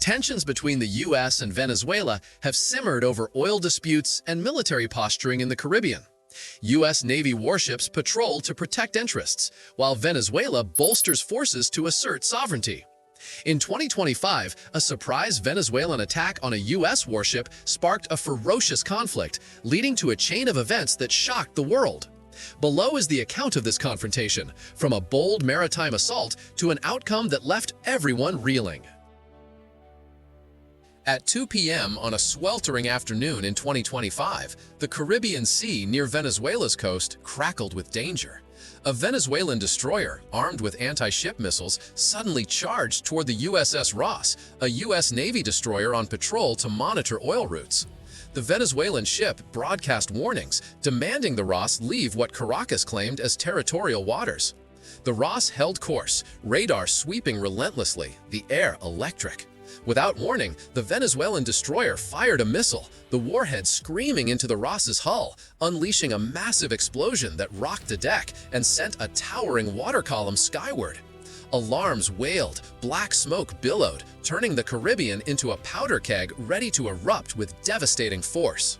Tensions between the U.S. and Venezuela have simmered over oil disputes and military posturing in the Caribbean. U.S. Navy warships patrol to protect interests, while Venezuela bolsters forces to assert sovereignty. In 2025, a surprise Venezuelan attack on a U.S. warship sparked a ferocious conflict, leading to a chain of events that shocked the world. Below is the account of this confrontation, from a bold maritime assault to an outcome that left everyone reeling. At 2 p.m. on a sweltering afternoon in 2025, the Caribbean Sea near Venezuela's coast crackled with danger. A Venezuelan destroyer, armed with anti-ship missiles, suddenly charged toward the USS Ross, a U.S. Navy destroyer on patrol to monitor oil routes. The Venezuelan ship broadcast warnings, demanding the Ross leave what Caracas claimed as territorial waters. The Ross held course, radar sweeping relentlessly, the air electric. Without warning, the Venezuelan destroyer fired a missile, the warhead screaming into the Ross's hull, unleashing a massive explosion that rocked the deck and sent a towering water column skyward. Alarms wailed, black smoke billowed, turning the Caribbean into a powder keg ready to erupt with devastating force.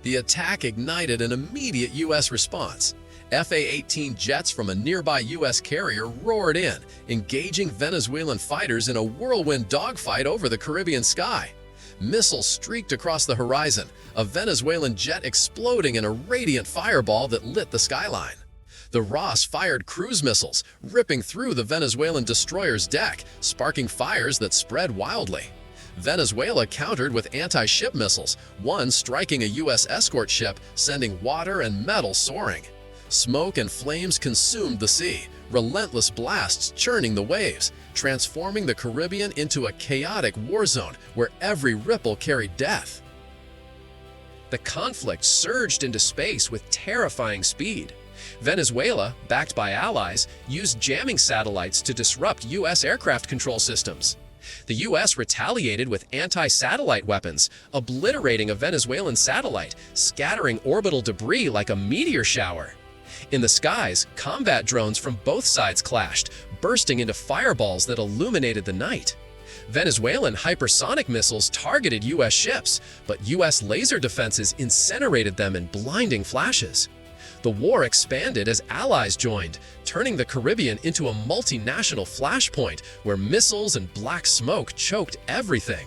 The attack ignited an immediate U.S. response. FA-18 jets from a nearby U.S. carrier roared in, engaging Venezuelan fighters in a whirlwind dogfight over the Caribbean sky. Missiles streaked across the horizon, a Venezuelan jet exploding in a radiant fireball that lit the skyline. The Ross fired cruise missiles, ripping through the Venezuelan destroyer's deck, sparking fires that spread wildly. Venezuela countered with anti-ship missiles, one striking a U.S. escort ship, sending water and metal soaring. Smoke and flames consumed the sea, relentless blasts churning the waves, transforming the Caribbean into a chaotic war zone where every ripple carried death. The conflict surged into space with terrifying speed. Venezuela, backed by allies, used jamming satellites to disrupt U.S. aircraft control systems. The U.S. retaliated with anti-satellite weapons, obliterating a Venezuelan satellite, scattering orbital debris like a meteor shower. In the skies, combat drones from both sides clashed, bursting into fireballs that illuminated the night. Venezuelan hypersonic missiles targeted U.S. ships, but U.S. laser defenses incinerated them in blinding flashes. The war expanded as allies joined, turning the Caribbean into a multinational flashpoint where missiles and black smoke choked everything.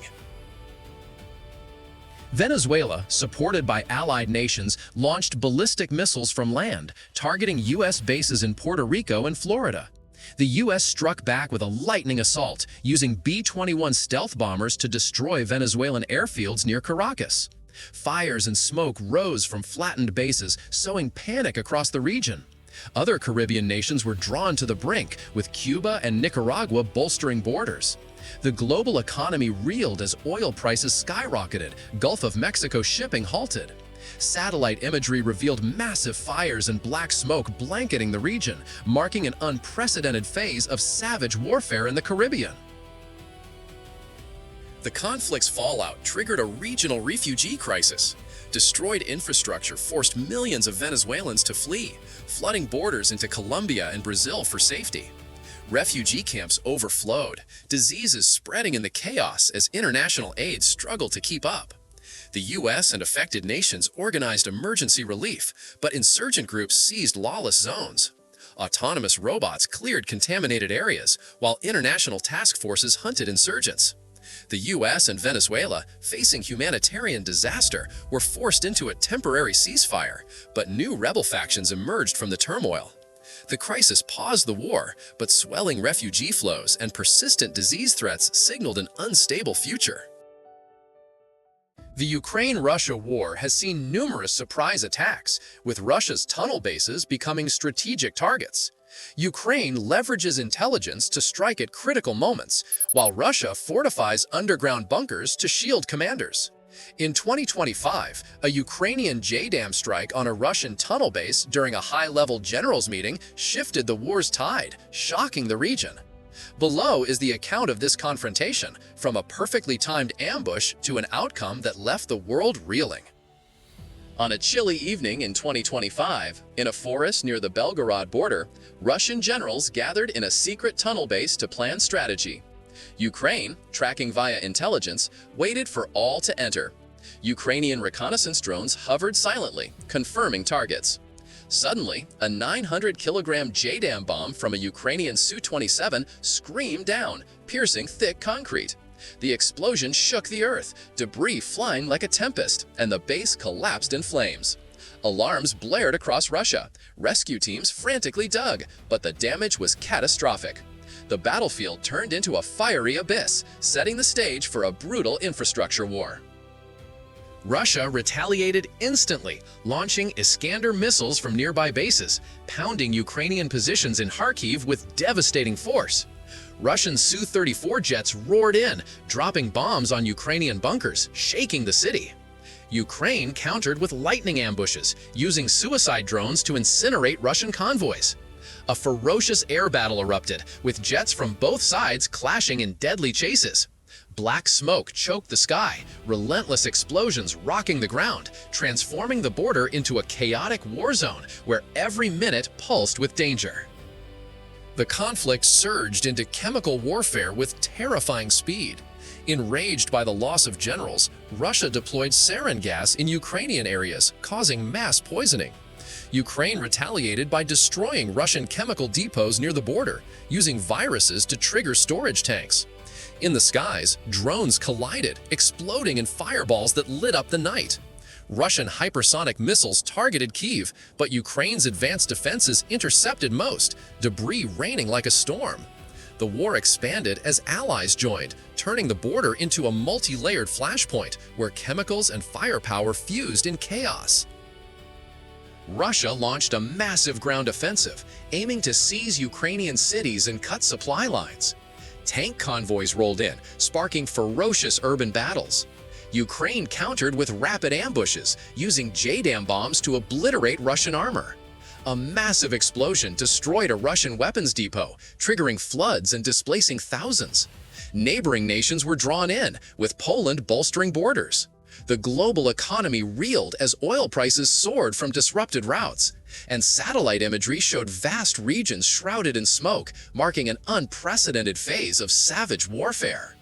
Venezuela, supported by allied nations, launched ballistic missiles from land, targeting U.S. bases in Puerto Rico and Florida. The U.S. struck back with a lightning assault, using B-21 stealth bombers to destroy Venezuelan airfields near Caracas. Fires and smoke rose from flattened bases, sowing panic across the region. Other Caribbean nations were drawn to the brink, with Cuba and Nicaragua bolstering borders. The global economy reeled as oil prices skyrocketed, Gulf of Mexico shipping halted. Satellite imagery revealed massive fires and black smoke blanketing the region, marking an unprecedented phase of savage warfare in the Caribbean. The conflict's fallout triggered a regional refugee crisis. Destroyed infrastructure forced millions of Venezuelans to flee, flooding borders into Colombia and Brazil for safety. Refugee camps overflowed, diseases spreading in the chaos as international aid struggled to keep up. The U.S. and affected nations organized emergency relief, but insurgent groups seized lawless zones. Autonomous robots cleared contaminated areas, while international task forces hunted insurgents. The U.S. and Venezuela, facing humanitarian disaster, were forced into a temporary ceasefire, but new rebel factions emerged from the turmoil. The crisis paused the war, but swelling refugee flows and persistent disease threats signaled an unstable future. The Ukraine-Russia war has seen numerous surprise attacks, with Russia's tunnel bases becoming strategic targets. Ukraine leverages intelligence to strike at critical moments, while Russia fortifies underground bunkers to shield commanders. In 2025, a Ukrainian JDAM strike on a Russian tunnel base during a high-level generals meeting shifted the war's tide, shocking the region. Below is the account of this confrontation, from a perfectly timed ambush to an outcome that left the world reeling. On a chilly evening in 2025, in a forest near the Belgorod border, Russian generals gathered in a secret tunnel base to plan strategy. Ukraine, tracking via intelligence, waited for all to enter. Ukrainian reconnaissance drones hovered silently, confirming targets. Suddenly, a 900-kilogram JDAM bomb from a Ukrainian Su-27 screamed down, piercing thick concrete. The explosion shook the earth, debris flying like a tempest, and the base collapsed in flames. Alarms blared across Russia. Rescue teams frantically dug, but the damage was catastrophic. The battlefield turned into a fiery abyss, setting the stage for a brutal infrastructure war. Russia retaliated instantly, launching Iskander missiles from nearby bases, pounding Ukrainian positions in Kharkiv with devastating force. Russian Su-34 jets roared in, dropping bombs on Ukrainian bunkers, shaking the city. Ukraine countered with lightning ambushes, using suicide drones to incinerate Russian convoys. A ferocious air battle erupted, with jets from both sides clashing in deadly chases. Black smoke choked the sky, relentless explosions rocking the ground, transforming the border into a chaotic war zone where every minute pulsed with danger. The conflict surged into chemical warfare with terrifying speed. Enraged by the loss of generals, Russia deployed sarin gas in Ukrainian areas, causing mass poisoning. Ukraine retaliated by destroying Russian chemical depots near the border, using viruses to trigger storage tanks. In the skies, drones collided, exploding in fireballs that lit up the night. Russian hypersonic missiles targeted Kyiv, but Ukraine's advanced defenses intercepted most, debris raining like a storm. The war expanded as allies joined, turning the border into a multi-layered flashpoint where chemicals and firepower fused in chaos. Russia launched a massive ground offensive, aiming to seize Ukrainian cities and cut supply lines. Tank convoys rolled in, sparking ferocious urban battles. Ukraine countered with rapid ambushes, using JDAM bombs to obliterate Russian armor. A massive explosion destroyed a Russian weapons depot, triggering floods and displacing thousands. Neighboring nations were drawn in, with Poland bolstering borders. The global economy reeled as oil prices soared from disrupted routes, and satellite imagery showed vast regions shrouded in smoke, marking an unprecedented phase of savage warfare.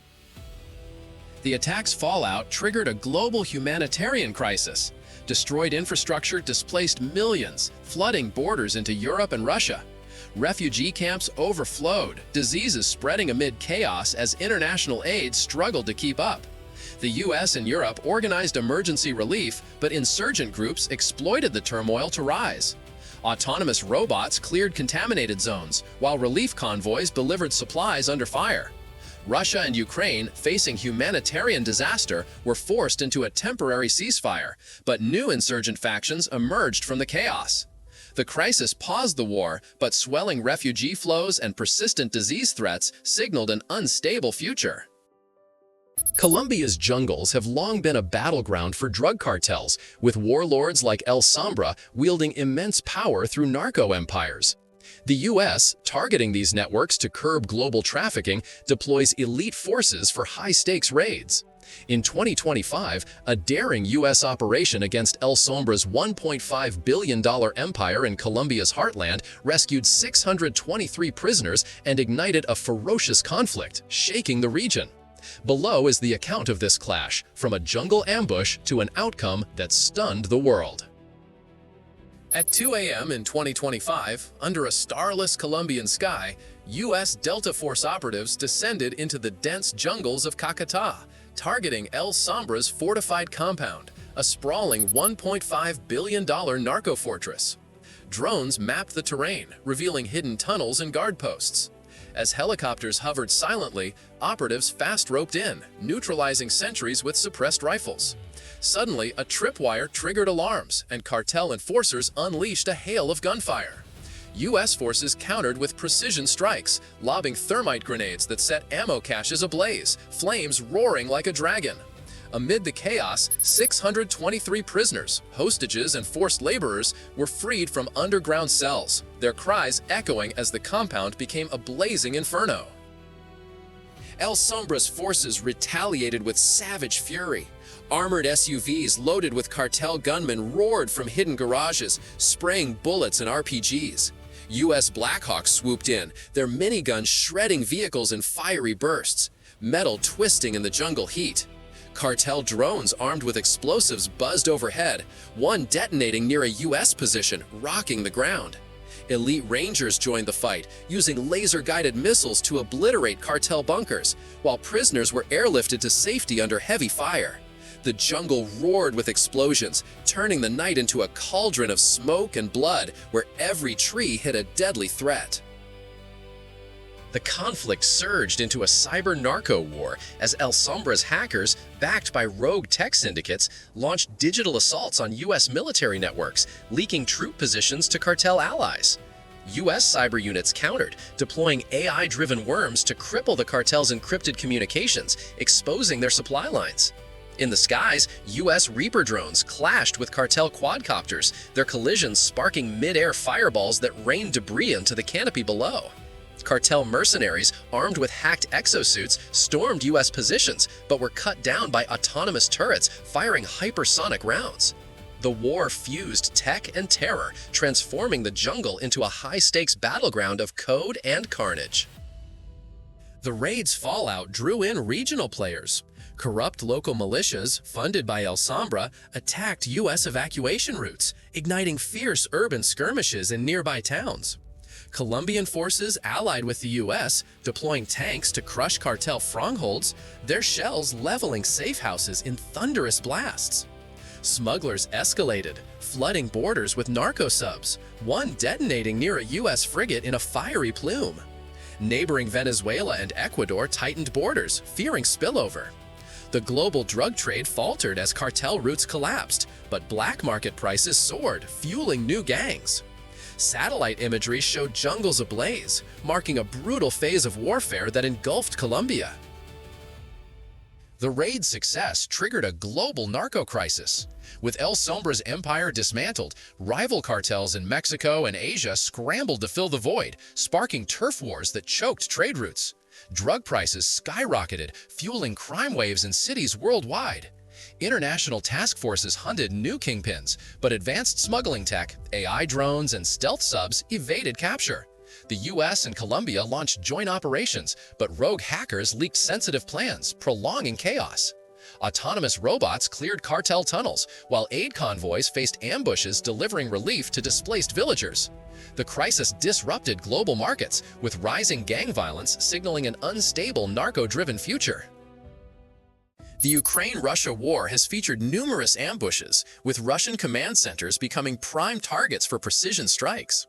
The attack's fallout triggered a global humanitarian crisis. Destroyed infrastructure displaced millions, flooding borders into Europe and Russia. Refugee camps overflowed, diseases spreading amid chaos as international aid struggled to keep up. The US and Europe organized emergency relief, but insurgent groups exploited the turmoil to rise. Autonomous robots cleared contaminated zones, while relief convoys delivered supplies under fire. Russia and Ukraine, facing humanitarian disaster, were forced into a temporary ceasefire, but new insurgent factions emerged from the chaos. The crisis paused the war, but swelling refugee flows and persistent disease threats signaled an unstable future. Colombia's jungles have long been a battleground for drug cartels, with warlords like El Sombra wielding immense power through narco-empires. The U.S., targeting these networks to curb global trafficking, deploys elite forces for high-stakes raids. In 2025, a daring U.S. operation against El Sombra's $1.5 billion empire in Colombia's heartland rescued 623 prisoners and ignited a ferocious conflict, shaking the region. Below is the account of this clash, from a jungle ambush to an outcome that stunned the world. At 2 a.m. in 2025, under a starless Colombian sky, U.S. Delta Force operatives descended into the dense jungles of Caquetá, targeting El Sombra's fortified compound, a sprawling $1.5 billion narco fortress. Drones mapped the terrain, revealing hidden tunnels and guard posts. As helicopters hovered silently, operatives fast-roped in, neutralizing sentries with suppressed rifles. Suddenly, a tripwire triggered alarms, and cartel enforcers unleashed a hail of gunfire. U.S. forces countered with precision strikes, lobbing thermite grenades that set ammo caches ablaze, flames roaring like a dragon. Amid the chaos, 623 prisoners, hostages, and forced laborers were freed from underground cells, their cries echoing as the compound became a blazing inferno. El Sombra's forces retaliated with savage fury. Armored SUVs loaded with cartel gunmen roared from hidden garages, spraying bullets and RPGs. U.S. Blackhawks swooped in, their miniguns shredding vehicles in fiery bursts, metal twisting in the jungle heat. Cartel drones armed with explosives buzzed overhead, one detonating near a U.S. position, rocking the ground. Elite Rangers joined the fight, using laser-guided missiles to obliterate cartel bunkers, while prisoners were airlifted to safety under heavy fire. The jungle roared with explosions, turning the night into a cauldron of smoke and blood where every tree hid a deadly threat. The conflict surged into a cyber-narco war as El Sombra's hackers, backed by rogue tech syndicates, launched digital assaults on U.S. military networks, leaking troop positions to cartel allies. U.S. cyber units countered, deploying AI-driven worms to cripple the cartel's encrypted communications, exposing their supply lines. In the skies, U.S. Reaper drones clashed with cartel quadcopters, their collisions sparking mid-air fireballs that rained debris into the canopy below. Cartel mercenaries, armed with hacked exosuits, stormed U.S. positions, but were cut down by autonomous turrets firing hypersonic rounds. The war fused tech and terror, transforming the jungle into a high-stakes battleground of code and carnage. The raid's fallout drew in regional players. Corrupt local militias, funded by El Sombra, attacked U.S. evacuation routes, igniting fierce urban skirmishes in nearby towns. Colombian forces allied with the U.S., deploying tanks to crush cartel strongholds, their shells leveling safe houses in thunderous blasts. Smugglers escalated, flooding borders with narco subs, one detonating near a U.S. frigate in a fiery plume. Neighboring Venezuela and Ecuador tightened borders, fearing spillover. The global drug trade faltered as cartel routes collapsed, but black market prices soared, fueling new gangs. Satellite imagery showed jungles ablaze, marking a brutal phase of warfare that engulfed Colombia. The raid's success triggered a global narco crisis. With El Sombra's empire dismantled, rival cartels in Mexico and Asia scrambled to fill the void, sparking turf wars that choked trade routes. Drug prices skyrocketed, fueling crime waves in cities worldwide. International task forces hunted new kingpins, but advanced smuggling tech, AI drones, and stealth subs evaded capture. The U.S. and Colombia launched joint operations, but rogue hackers leaked sensitive plans, prolonging chaos. Autonomous robots cleared cartel tunnels, while aid convoys faced ambushes delivering relief to displaced villagers. The crisis disrupted global markets, with rising gang violence signaling an unstable narco-driven future. The Ukraine-Russia war has featured numerous ambushes, with Russian command centers becoming prime targets for precision strikes.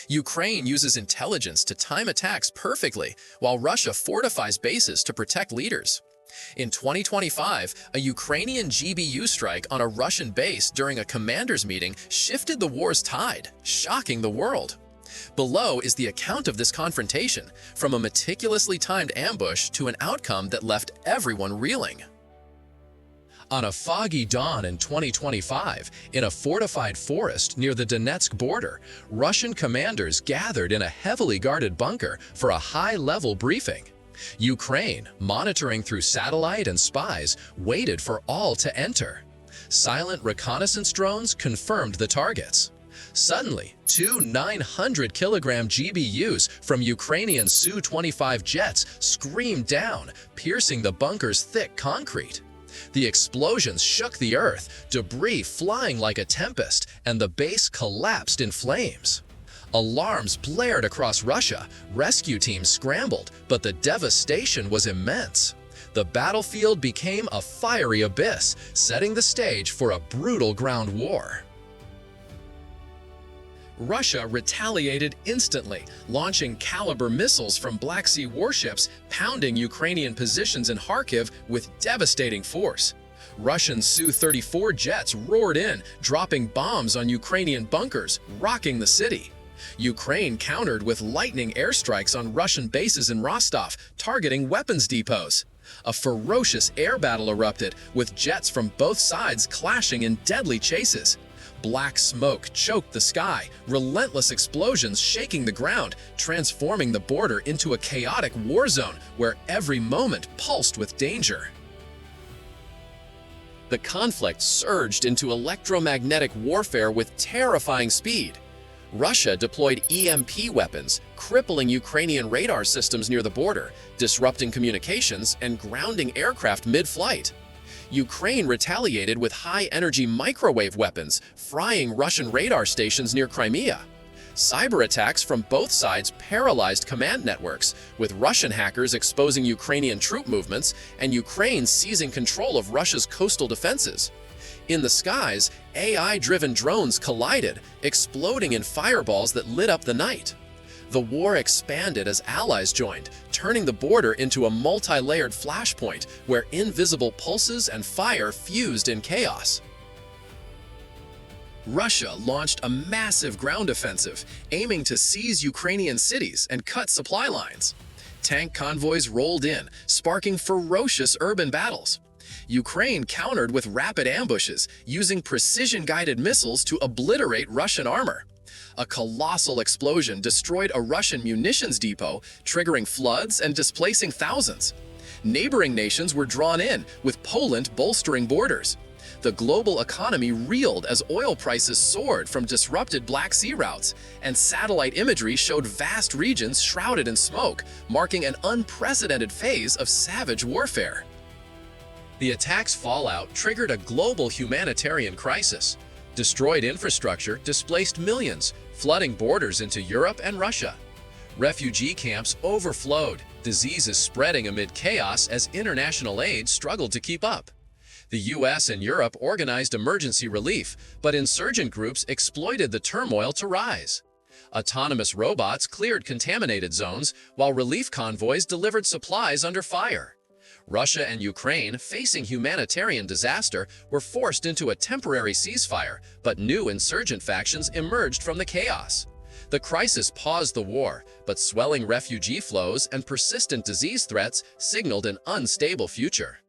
Ukraine uses intelligence to time attacks perfectly, while Russia fortifies bases to protect leaders. In 2025, a Ukrainian GBU strike on a Russian base during a commander's meeting shifted the war's tide, shocking the world. Below is the account of this confrontation, from a meticulously timed ambush to an outcome that left everyone reeling. On a foggy dawn in 2025, in a fortified forest near the Donetsk border, Russian commanders gathered in a heavily guarded bunker for a high-level briefing. Ukraine, monitoring through satellite and spies, waited for all to enter. Silent reconnaissance drones confirmed the targets. Suddenly, two 900-kilogram GBUs from Ukrainian Su-25 jets screamed down, piercing the bunker's thick concrete. The explosions shook the earth, debris flying like a tempest, and the base collapsed in flames. Alarms blared across Russia, rescue teams scrambled, but the devastation was immense. The battlefield became a fiery abyss, setting the stage for a brutal ground war. Russia retaliated instantly, launching Caliber missiles from Black Sea warships, pounding Ukrainian positions in Kharkiv with devastating force. Russian Su-34 jets roared in, dropping bombs on Ukrainian bunkers, rocking the city. Ukraine countered with lightning airstrikes on Russian bases in Rostov, targeting weapons depots. A ferocious air battle erupted, with jets from both sides clashing in deadly chases. Black smoke choked the sky, relentless explosions shaking the ground, transforming the border into a chaotic war zone where every moment pulsed with danger. The conflict surged into electromagnetic warfare with terrifying speed. Russia deployed EMP weapons, crippling Ukrainian radar systems near the border, disrupting communications and grounding aircraft mid-flight. Ukraine retaliated with high-energy microwave weapons, frying Russian radar stations near Crimea. Cyber attacks from both sides paralyzed command networks, with Russian hackers exposing Ukrainian troop movements and Ukraine seizing control of Russia's coastal defenses. In the skies, AI-driven drones collided, exploding in fireballs that lit up the night. The war expanded as allies joined, turning the border into a multi-layered flashpoint where invisible pulses and fire fused in chaos. Russia launched a massive ground offensive, aiming to seize Ukrainian cities and cut supply lines. Tank convoys rolled in, sparking ferocious urban battles. Ukraine countered with rapid ambushes, using precision-guided missiles to obliterate Russian armor. A colossal explosion destroyed a Russian munitions depot, triggering floods and displacing thousands. Neighboring nations were drawn in, with Poland bolstering borders. The global economy reeled as oil prices soared from disrupted Black Sea routes, and satellite imagery showed vast regions shrouded in smoke, marking an unprecedented phase of savage warfare. The attack's fallout triggered a global humanitarian crisis. Destroyed infrastructure displaced millions, flooding borders into Europe and Russia. Refugee camps overflowed, diseases spreading amid chaos as international aid struggled to keep up. The US and Europe organized emergency relief, but insurgent groups exploited the turmoil to rise. Autonomous robots cleared contaminated zones, while relief convoys delivered supplies under fire. Russia and Ukraine, facing humanitarian disaster, were forced into a temporary ceasefire, but new insurgent factions emerged from the chaos. The crisis paused the war, but swelling refugee flows and persistent disease threats signaled an unstable future.